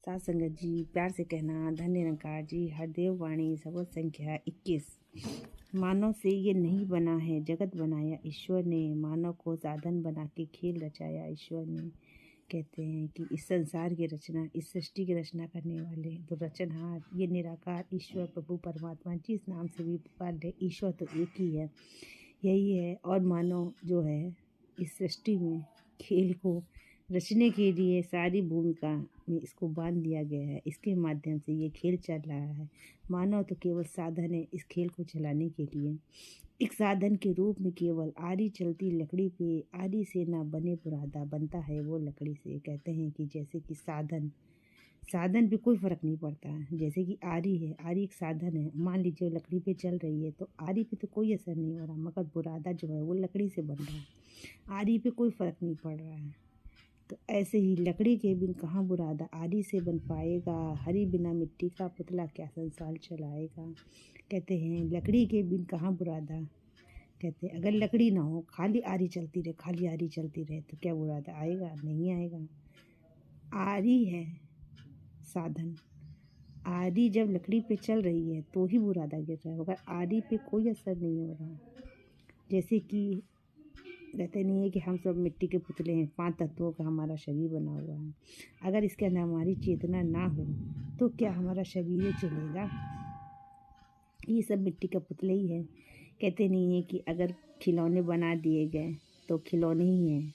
सात संगत जी, प्यार से कहना धन निरंकार जी। हरदेव वाणी सबद संख्या 21। मानव से ये नहीं बना है, जगत बनाया ईश्वर ने। मानव को साधन बना के खेल रचाया ईश्वर ने। कहते हैं कि इस संसार की रचना, इस सृष्टि की रचना करने वाले तो रचनहार ये निराकार ईश्वर प्रभु परमात्मा जिस नाम से भी पुकार ले, ईश्वर तो एक ही है, यही है। और मानव जो है इस सृष्टि में खेल को रचने के लिए सारी भूमिका में इसको बांध दिया गया है। इसके माध्यम से ये खेल चल रहा है। मानव तो केवल साधन है इस खेल को चलाने के लिए। एक साधन के रूप में केवल आरी चलती लकड़ी पे, आरी से ना बने बुरादा, बनता है वो लकड़ी से। कहते हैं कि जैसे कि साधन पे कोई फ़र्क नहीं पड़ता है। जैसे कि आरी है, आरी एक साधन है। मान लीजिए लकड़ी पे चल रही है तो आरी पे तो कोई असर नहीं हो रहा, मगर बुरादा जो है वो लकड़ी से बन रहा है, आरी पे कोई फ़र्क नहीं पड़ रहा है। तो ऐसे ही लकड़ी के बिन कहाँ बुरादा आरी से बन पाएगा, हरी बिना मिट्टी का पुतला क्या संसार चलाएगा। कहते हैं लकड़ी के बिन कहाँ बुरादा। कहते हैं अगर लकड़ी ना हो, खाली आरी चलती रहे, खाली आरी चलती रहे तो क्या बुरादा आएगा? नहीं आएगा। आरी है साधन, आरी जब लकड़ी पे चल रही है तो ही बुरादा गिर रहा है, मगर आरी पे कोई असर नहीं हो रहा। जैसे कि कहते नहीं है कि हम सब मिट्टी के पुतले हैं, 5 तत्वों का हमारा शरीर बना हुआ है। अगर इसके अंदर हमारी चेतना ना हो तो क्या हमारा शरीर चलेगा? ये सब मिट्टी के पुतले ही हैं। कहते नहीं है कि अगर खिलौने बना दिए गए तो खिलौने ही हैं,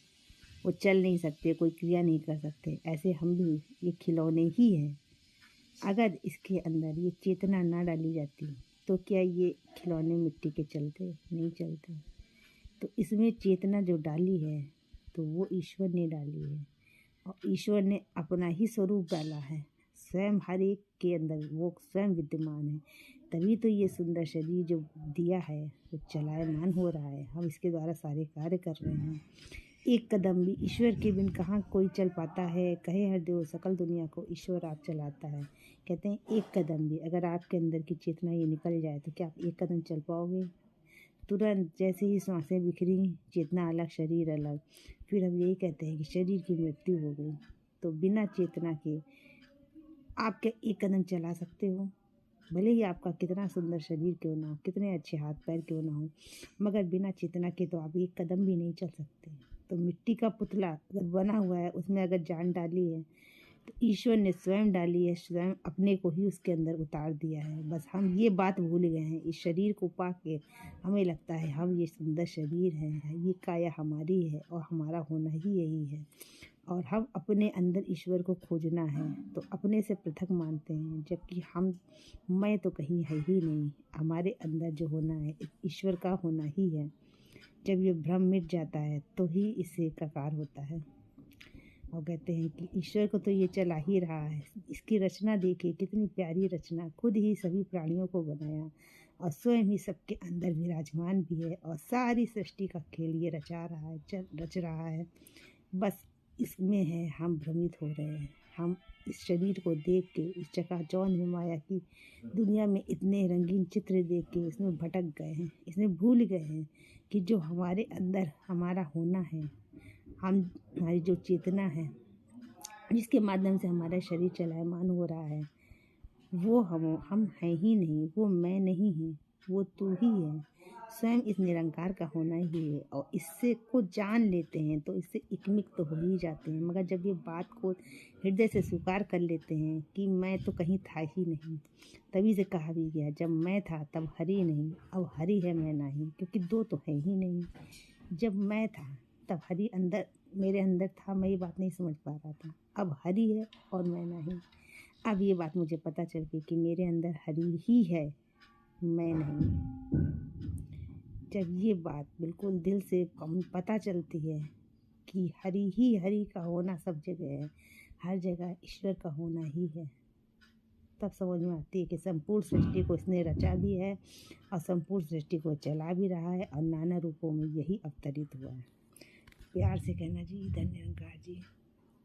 वो चल नहीं सकते, कोई क्रिया नहीं कर सकते। ऐसे हम भी ये खिलौने ही हैं। अगर इसके अंदर ये चेतना ना डाली जाती तो क्या ये खिलौने मिट्टी के चलते? नहीं चलते। तो इसमें चेतना जो डाली है तो वो ईश्वर ने डाली है, और ईश्वर ने अपना ही स्वरूप डाला है। स्वयं हर एक के अंदर वो स्वयं विद्यमान है, तभी तो ये सुंदर शरीर जो दिया है वो चलायमान हो रहा है। हम इसके द्वारा सारे कार्य कर रहे हैं। एक कदम भी ईश्वर के बिन कहाँ कोई चल पाता है। कहे हरदेव सकल दुनिया को ईश्वर आप चलाता है। कहते हैं एक कदम भी अगर आपके अंदर की चेतना ये निकल जाए तो क्या आप एक कदम चल पाओगे? तुरंत जैसे ही सांसें बिखरी, चेतना अलग, शरीर अलग। फिर हम यही कहते हैं कि शरीर की मृत्यु हो गई। तो बिना चेतना के आप क्या एक कदम चला सकते हो? भले ही आपका कितना सुंदर शरीर क्यों ना हो, कितने अच्छे हाथ पैर क्यों ना हो, मगर बिना चेतना के तो आप एक कदम भी नहीं चल सकते। तो मिट्टी का पुतला अगर बना हुआ है, उसमें अगर जान डाली है तो ईश्वर ने स्वयं डाली है, स्वयं अपने को ही उसके अंदर उतार दिया है। बस हम ये बात भूल गए हैं। इस शरीर को पा के हमें लगता है हम ये सुंदर शरीर है, ये काया हमारी है और हमारा होना ही यही है। और हम अपने अंदर ईश्वर को खोजना है तो अपने से पृथक मानते हैं, जबकि मैं तो कहीं है ही नहीं। हमारे अंदर जो होना है ईश्वर का होना ही है। जब ये भ्रम मिट जाता है तो ही इससे प्रकार होता है। और कहते हैं कि ईश्वर को तो ये चला ही रहा है। इसकी रचना देखिए, कितनी प्यारी रचना। खुद ही सभी प्राणियों को बनाया और स्वयं ही सबके अंदर विराजमान भी है, और सारी सृष्टि का खेल ये रचा रहा है, रच रहा है। बस इसमें है हम भ्रमित हो रहे हैं। हम इस शरीर को देख के, इस चकाचौंध में माया की दुनिया में इतने रंगीन चित्र देख के इसमें भटक गए हैं, इसमें भूल गए हैं कि जो हमारे अंदर हमारा होना है, हमारी जो चेतना है, जिसके माध्यम से हमारा शरीर चलायमान हो रहा है, वो हम हैं ही नहीं। वो मैं नहीं हूँ, वो तू ही है। स्वयं इस निरंकार का होना ही है। और इससे को जान लेते हैं तो इससे एकमिक तो हो ही जाते हैं। मगर जब ये बात को हृदय से स्वीकार कर लेते हैं कि मैं तो कहीं था ही नहीं, तभी से कहा भी गया जब मैं था तब हरि नहीं, अब हरि है मैं नहीं, क्योंकि दो तो है ही नहीं। जब मैं था तब हरि अंदर मेरे अंदर था, मैं ये बात नहीं समझ पा रहा था। अब हरि है और मैं नहीं। अब ये बात मुझे पता चल गई कि मेरे अंदर हरि ही है, मैं नहीं। जब ये बात बिल्कुल दिल से पता चलती है कि हरि ही हरि का होना सब जगह है, हर जगह ईश्वर का होना ही है, तब समझ में आती है कि संपूर्ण सृष्टि को इसने रचा भी है और संपूर्ण सृष्टि को चला भी रहा है, और नाना रूपों में यही अवतरित हुआ है। प्यार से कहना जी, धन निरंकार जी।